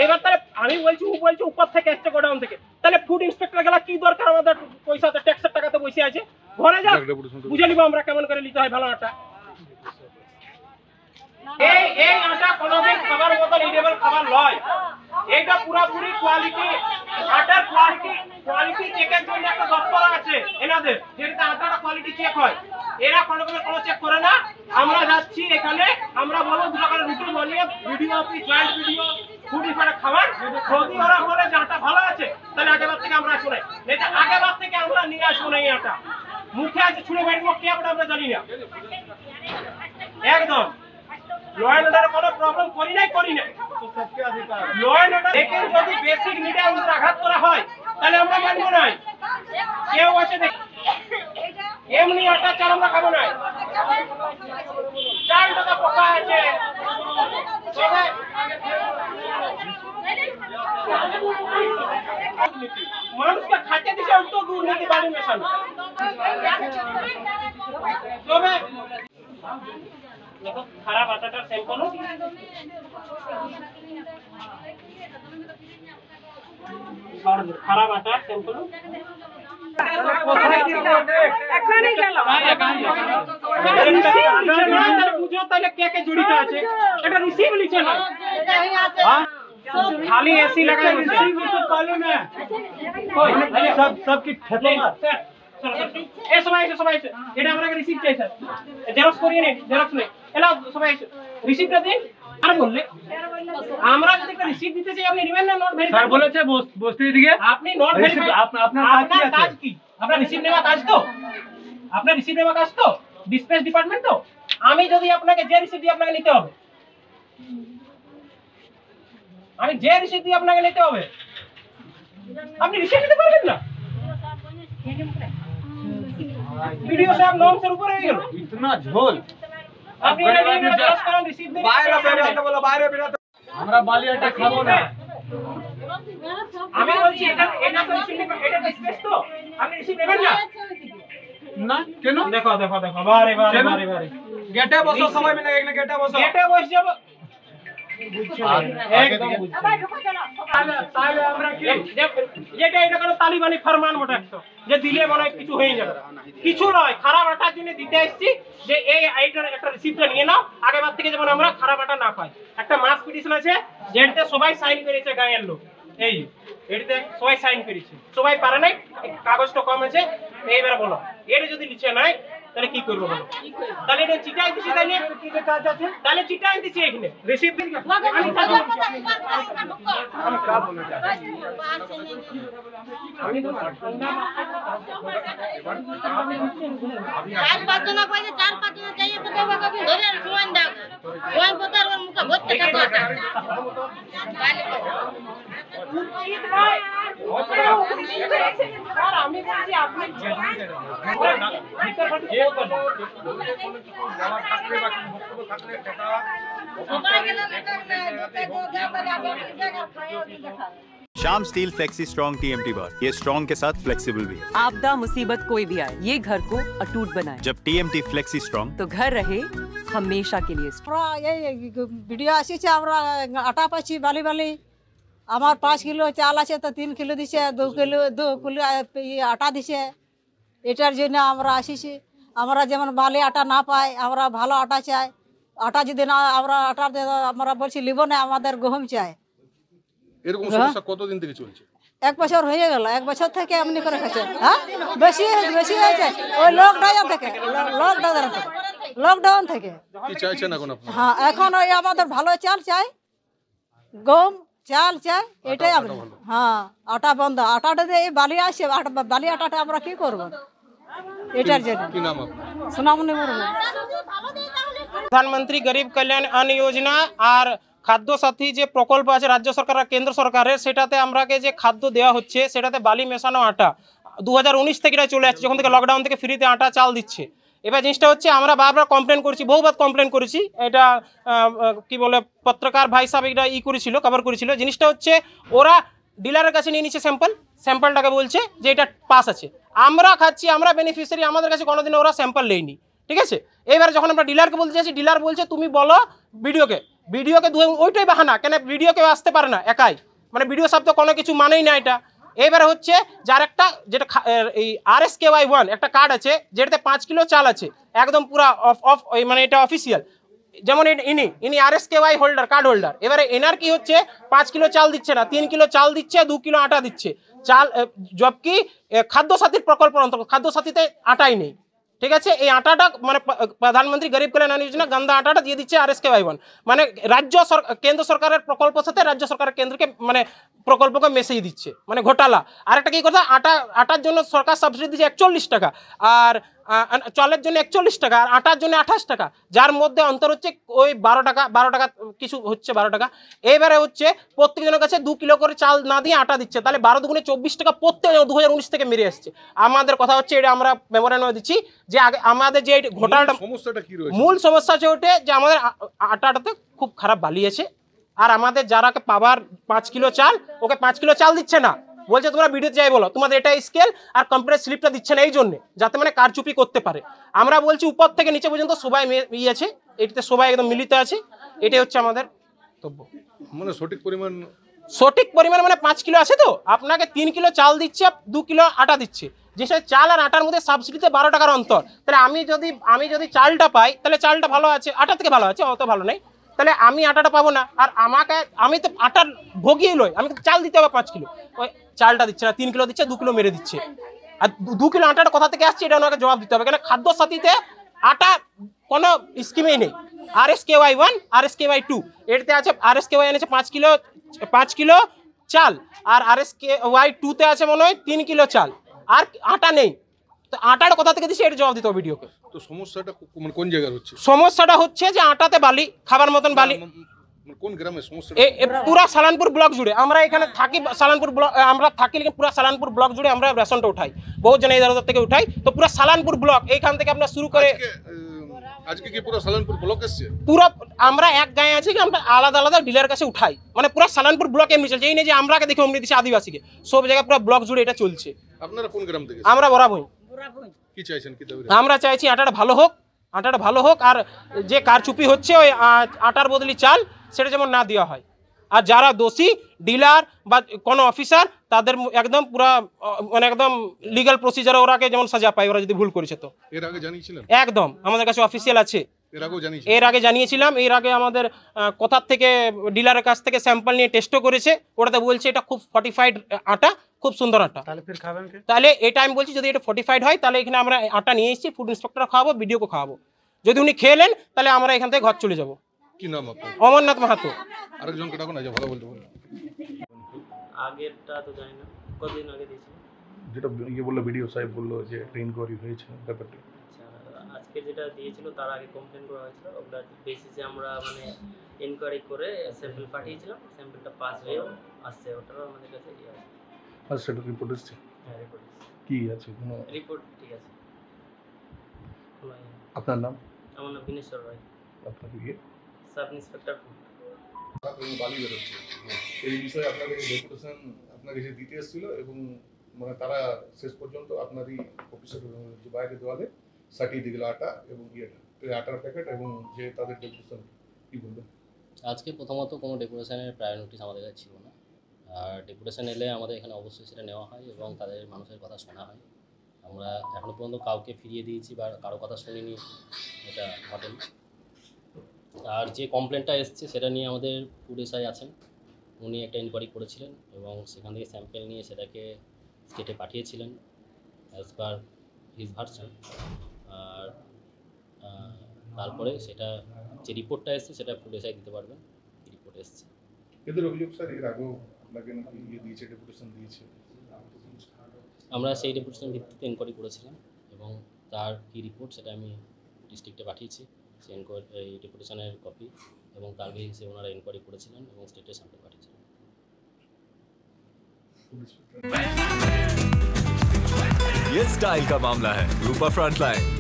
এবার তাহলে আমি বলছি ও বলছে উপর থেকে আসছে গোডাউন থেকে, তাহলে ফুড ইন্সপেক্টর গেলা কি দরকার, আমাদের পয়সাতে ট্যাক্সের টাকাতে বসে আছে, ঘরে যা বুঝে নিব আমরা কেমন করে নিতে হয় ভালো আটা। এই আটা কোনোদিন খাবার মতন ইডেবল খাবার নয়, এইটা পুরোপুরি কোয়ালিটি আটার কোয়ালিটি চেকের জন্য একটা দপ্তর আছে এনাদের, যেটা আটাটা কোয়ালিটি চেক হয়, এরা কোনো চেক করে না। আমরা যাচ্ছি এখানে, আমরা বলবো দুটো করে রুটি বানিয়ে video office joint video food ইফারে খাবার, যদি ওরা বলে যে আটা ভালো আছে তাহলে আগেবার থেকে আমরা আসবো না, এটা আগেবার থেকে আমরা নিয়ে আসবো না। এই আটা মুখে আছে ছুঁড়ে বেরবো কে আমরা জানি না। একদম ল অ্যান্ড অর্ডারে কোনো প্রবলেম করি নাই ল অ্যান্ড অর্ডার দেখে যদি বেসিক নিডে আমাদের আঘাত করা হয় তাহলে আমরা মানবো না। কেউ আছে দেখ এমনি আটা চাল আমরা খাবো না, চালটা পোকা আছে। মানুষকে খাইতে দিছে তো দুর্নীতি বাড়ি মেশানো। তবে দেখো খারাপ আটাটার স্যাম্পল খারাপ আটার স্যাম্পল বুঝো তাহলে কে কে জড়িত আছে, এটা রিসিভ লিখে না खाली एसी लगा तो मालूम है सब की সবাই এটা আমরা রিসিভ চাই স্যার, জেরক্স করিয়ে নেই, জেরক্স নেই এলা সবাই রিসিভটা দিন। আর বললে আমরা যদি একটা রিসিভ দিতে চাই আপনি নেবেন না, নট ভেরিফাই স্যার বলেছে বস্তির দিকে আপনি নট ভেরিফাই আপনার কাজ কি, আপনার রিসিভ নেওয়া কাজ তো, আপনার রিসিভ নেওয়া কাজ তো ডিসপ্যাচ ডিপার্টমেন্ট তো। আমি যদি আপনাকে যে রিসিভ দিই আপনাকে নিতে হবে, আমি যে রিসিভ দিই আপনাকে নিতে হবে, আপনি রিসিভ নিতে পারবেন না। वीडियो साहब नॉर्म से ऊपर है ये इतना झोल আপনি এটা নিয়ে জাস্ট করেন রিসিভ দিন বাইরে বেরাতে বলো বাইরে বেরাতে আমরা বালি আটা খাবো না। আমি বলছি এটা তো রিসিভ এটা স্পেস তো আপনি রিসিভ নেবেন না না কেন দেখো বারে গেটে বসো সবাই মিলে এখানে গেটে বস যাব একদম তাহলে আমরা কি এটা কোনো তালিবানি ফরমান বটে একশো যে দিলে মনে হয় কিছু হয়ে যাবে, কিছু নয়। খারাপ আটার জন্য দিতে আসছি যে এই আইটার একটা রিসিপ্টটা নিয়ে নাও, আগেবার থেকে যেমন আমরা খারাপ আটা না পাই। একটা মাস পিটিশন আছে যেটাতে সবাই সাইন করেছে গায়ের লোক, এই এটাতে সবাই সাইন করেছে, সবাই পারে নাই, কাগজটা কম আছে। এইবার বলো এটা যদি নিচে নাই তাহলে কি করবো বলো, তাহলে এটা চিটাই দিছি, তাহলে কি কাজ আছে, তাহলে চিটাই দিছি এখানে রিসিভ দিন আমি কাজ আমি কাজ বলে যাই আমি তো চার পাঁচ জন কইলে চার পাঁচ জন চাইয়ে তো বাবা কবি ধরে সুমান দাও ওই পতার ওর মুখ ভর্তি থাকো গালি উচিত নয় স্যার আমি বলছি আপনি शाम स्टील फ्लेक्सी स्ट्रॉन्ग TMT बार, ये स्ट्रॉन्ग के साथ फ्लेक्सिबल भी है। आपदा मुसीबत कोई भी आए ये घर को अटूट बनाए। जब TMT फ्लेक्सी स्ट्रॉन्ग तो घर रहे हमेशा के लिए। ভিডিও আসিছে আমরা আটা পাচ্ছি বালি বালি, আমার 5 কিলো চাল আছে তো 3 কিলো দিছে, 2 কিলো আটা দিছে। এটার জন্য আমরা আসিছি, আমরা যেমন বালি আটা না পাই আমরা ভালো আটা চাই, আটা যদি না আমরা আটা আমরা বলছি লিব না, আমাদের গহম চাই। এরকম সমস্যা কতদিন থেকে চলছে? 1 বছর হয়ে গেল, 1 বছর থেকে এমনি করে খাচ্ছে। হ্যাঁ বেশি হয়েছে ওই লকডাউন থেকে কি চাইছেন এখন আপনারা? হ্যাঁ এখন ওই আমাদের ভালো চাল চাই, গম চাল চাই, এটাই আমরা। হ্যাঁ আটা বন্ধ, আটাটা এই বালি আসে, বালি আটাটা আমরা কি করবো এটার জন্য। কি নাম আপনার? সোনামণি মুর্মু। প্রধানমন্ত্রী গরিব কল্যাণ অন্ন যোজনা আর খাদ্য সাথী যে প্রকল্প আছে রাজ্য সরকার আর কেন্দ্র সরকারের, সেটাতে আমরাকে যে খাদ্য দেওয়া হচ্ছে সেটাতে বালি মেশানো আটা 2019 থেকে এটা চলে আসছে, যখন থেকে লকডাউন থেকে ফ্রিতে আটা চাল দিচ্ছে। এবার জিনিসটা হচ্ছে আমরা বারবার কমপ্লেন করেছি, বহুবার কমপ্লেন করেছি, এটা কি বলে পত্রকার ভাই সাহেব এটা করেছিল, কভার করেছিল। জিনিসটা হচ্ছে ওরা ডিলারের কাছে নিয়ে নিচ্ছে স্যাম্পলটাকে বলছে যে এটা পাস আছে, আমরা খাচ্ছি, আমরা বেনিফিশিয়ারি, আমাদের কাছে কোনোদিন ওরা স্যাম্পল নেয়নি। ঠিক আছে, এবার যখন আমরা ডিলারকে বলতে চাইছি, ডিলার বলছে তুমি বলো ভিডিওকে ভিডিওকে ওইটাই বাহানা, কেন ভিডিও কেউ আসতে পারে না একাই, মানে ভিডিও সাহেব তো কোনো কিছু মানেই না এটা। এবারে হচ্ছে যার একটা যেটা এই RSKY1 একটা কার্ড আছে যেটাতে 5 কিলো চাল আছে, একদম পুরা অফ মানে এটা অফিসিয়াল, যেমন ইনি RSKY হোল্ডার, কার্ড হোল্ডার। এবারে এনার কি হচ্ছে 5 কিলো চাল দিচ্ছে না, 3 কিলো চাল দিচ্ছে, 2 কিলো আটা দিচ্ছে চাল, জবকি খাদ্য সাথীর প্রকল্প অন্তর্গত, খাদ্য সাথীতে আটাই নেই, ঠিক আছে। এই আটাটা মানে প্রধানমন্ত্রী গরিব কল্যাণ যোজনা গন্ধা আটাটা দিয়ে দিচ্ছে RSKY1, মানে রাজ্য সরকার কেন্দ্র সরকারের প্রকল্পের সাথে রাজ্য সরকারের কেন্দ্রকে মানে প্রকল্পকে মেশিয়ে দিচ্ছে, মানে ঘোটালা। আরেকটা কি কথা, আটার জন্য সরকার সাবসিডি দিচ্ছে 41 টাকা, আর চালের জন্য 41 টাকা, আর আটার জন্য 28 টাকা, যার মধ্যে অন্তর হচ্ছে ওই 12 টাকা কিছু হচ্ছে 12 টাকা। এইবারে হচ্ছে প্রত্যেকজনের কাছে 2 কিলো করে চাল না দিয়ে আটা দিচ্ছে, তাহলে 12 দুগুণে 24 টাকা প্রত্যেক 2019 থেকে মেরে আসছে। আমাদের কথা হচ্ছে এটা আমরা মেমোরেন্ডাম দিচ্ছি যে আগে আমাদের যে ঘোটালাটা সমস্যাটা কি রয়েছে? মূল সমস্যা হচ্ছে ওটা যে আমাদের আটাটাতে খুব খারাপ বালিয়েছে, আর আমাদের যারাকে পাবার 5 কিলো চাল, ওকে 5 কিলো চাল দিচ্ছে না, বলছে তোমরা ভিডিওতে যাই বলো, তোমাদের এটা স্কেল আর কম্পিউটার স্লিপটা দিচ্ছে না এই জন্য যাতে মানে কারচুপি করতে পারে। আমরা বলছি উপর থেকে নিচে পর্যন্ত সবাই আছে, এটাতে সবাই একদম মিলিত আছে, এটাই হচ্ছে আমাদের বক্তব্য। মানে সঠিক পরিমাণ মানে 5 কিলো আছে তো, আপনাকে 3 কিলো চাল দিচ্ছে, 2 কিলো আটা দিচ্ছে, যেসব চাল আর আটার মধ্যে সাবসিডিতে 12 টাকার অন্তর। তাহলে আমি যদি চালটা পাই তাহলে চালটা ভালো আছে, আটা থেকে ভালো আছে, অত ভালো নেই, তাহলে আমি আটাটা পাবো না। আর আমি তো আটার ভোগিয়ে লই, আমি চাল দিতে হবে 5 কিলো, ওই চালটা দিচ্ছে না, 3 কিলো দিচ্ছে, 2 কিলো মেরে দিচ্ছে। আর 2 কিলো আটাটা কোথা থেকে আসছে এটা ওনাকে জবাব দিতে হবে, কেন খাদ্য সাথীতে আটা কোনো স্কিমেই নেই। RSKY1 RSKY2 এটাতে আছে, RSKY1 আছে 5 কিলো চাল, আর RSKY2 তে আছে মনে হয় 3 কিলো চাল, আর আটা নেই। তো আটাটা কোথা থেকে দিচ্ছে এটা জবাব দিতে হবে ভিডিওকে। তো সমস্যাটা মানে কোন জায়গায় হচ্ছে? সমস্যাটা হচ্ছে যে আটাতে বালি, খাবার মতন বালি। কোন গ্রামে সমস্যা? পুরা সালানপুর ব্লক জুড়ে, আমরা এখানে থাকি সালানপুর ব্লক, আমরা থাকি লেকিন পুরা সালানপুর ব্লক জুড়ে আমরা রেশনটা উঠাই, বহু জন এই দাদা থেকে উঠাই। তো পুরা সালানপুর ব্লক এইখান থেকে আপনার শুরু করে আজকে কি পুরো সালানপুর ব্লক এসছে? পুরো আমরা এক গায়ে আছি কি আমরা আলাদা আলাদা ডিলার কাছে উঠাই, মানে পুরো সালানপুর ব্লক এমনি চলছে, এই নেই যে আমরাকে দেখে অমনি দিচ্ছে আদিবাসীকে, সব জায়গায় পুরো ব্লক জুড়ে এটা চলছে। আপনারা কোন গ্রাম থেকে? আমরা বরাবর কি চাইছেন, কি দাবি? আমরা চাইছি আটাটা ভালো হোক, আর যে কারচুপি হচ্ছে ওই আটার বদলি চাল সেটা যেমন না দেওয়া হয়, আর যারা দোষী ডিলার বা কোনো অফিসার তাদের একদম পুরা মানে একদম লিগ্যাল প্রসিজারে ওরাকে যেমন সাজা পায়, ওরা যদি ভুল করেছে। তো এর আগে জানিয়েছিলেন? একদম আমাদের কাছে অফিসিয়াল আছে, এর আগে জানিয়েছিলাম। এর আগে আমাদের কোথার থেকে ডিলারের কাছ থেকে স্যাম্পল নিয়ে টেস্টও করেছে, ওটাতে বলছে এটা খুব ফর্টিফাইড আটা, খুব সুন্দর আটা। তাহলে এটা আমি বলছি যদি এটা ফর্টিফাইড হয় তাহলে এখানে আমরা আটা নিয়ে এসেছি, ফুড ইন্সপেক্টর খাওয়াবো, ভিডিওকে খাওয়াবো, যদি উনি খেলেন তাহলে আমরা এখান থেকে ঘর চলে যাবো। কি নাম আপনার? অমরনাথ মাহাতো। আরেকজনকে ডাকুন না, ভালো বলতে বলুন। আগেরটা তো জানি না, কতদিন আগে দিয়েছি? যেটা বললো ভিডিও সাহেব বললো যে একটা ইনকোয়ারি হয়েছে ব্যাপারটা। আচ্ছা, আজকে যেটা দিয়েছিল তার আগে কমপ্লেন করা হয়েছিল, ওটার বেসিসে আমরা মানে ইনকোয়ারি করে স্যাম্পল পাঠিয়েছিলাম, স্যাম্পলটা পাস হয়েও আসছে, ওটারও আমাদের কাছে ইয়ে আছে। আর সেটা রিপোর্ট এসছে? হ্যাঁ, রিপোর্ট কি আছে? কোনো রিপোর্ট ঠিক আছে। আপনার নাম? আমার নাম বিনেশ্বর রায়। আপনার কি সাব ইন্সপেক্টর ফুড। বালি বেরোচ্ছে, এই বিষয়ে আপনাদের ডেপুটেশন আপনার কাছে দিতে এসেছিল এবং মানে তারা শেষ পর্যন্ত আপনারই অফিসের যে বাইরে দেওয়ালে সাটিয়ে দিয়ে গেল আটা এবং আটার প্যাকেট এবং যে তাদের ডেপুটেশন। কি বলবেন? আজকে প্রথমত কোনো ডেপুটেশনের প্রায়র নোটিশ আমাদের কাছে ছিল না, আর ডেপুটেশন এলে আমাদের এখানে অবশ্যই সেটা নেওয়া হয় এবং তাদের মানুষের কথা শোনা হয়। আমরা এখনও পর্যন্ত কাউকে ফিরিয়ে দিয়েছি বা কারো কথা শুনিনি, এটা ঘটেনি। আর যে কমপ্লেনটা এসছে সেটা নিয়ে আমাদের ফুড এসআই আছেন, উনি একটা ইনকোয়ারি করেছিলেন এবং সেখান থেকে স্যাম্পেল নিয়ে সেটাকে স্টেটে পাঠিয়েছিলেন অ্যাজ পার হিজ ভার্সন। আর তারপরে সেটা যে রিপোর্টটা এসছে সেটা ফুড এসআই দিতে পারবেন, কি রিপোর্ট এসছে। এদের অভিযোগ স্যার এর আগেও আপনাকে নাকি দিয়েছে, ডেপুটেশন দিয়েছে? আমরা সেই ডেপুটেশন ভিত্তিতে ইনকোয়ারি করেছিলাম এবং তার কি রিপোর্ট সেটা আমি ডিস্ট্রিক্টে পাঠিয়েছি, সেই এই ডেপুটেশনের কপি, এবং তার বেসিসে ওনারা ইনকোয়ারি করেছিলেন এবং স্টেটে স্যাম্পল পাঠিয়েছিলেন। ये स्टाइल का मामला है, रूपा फ्रंटलाइन।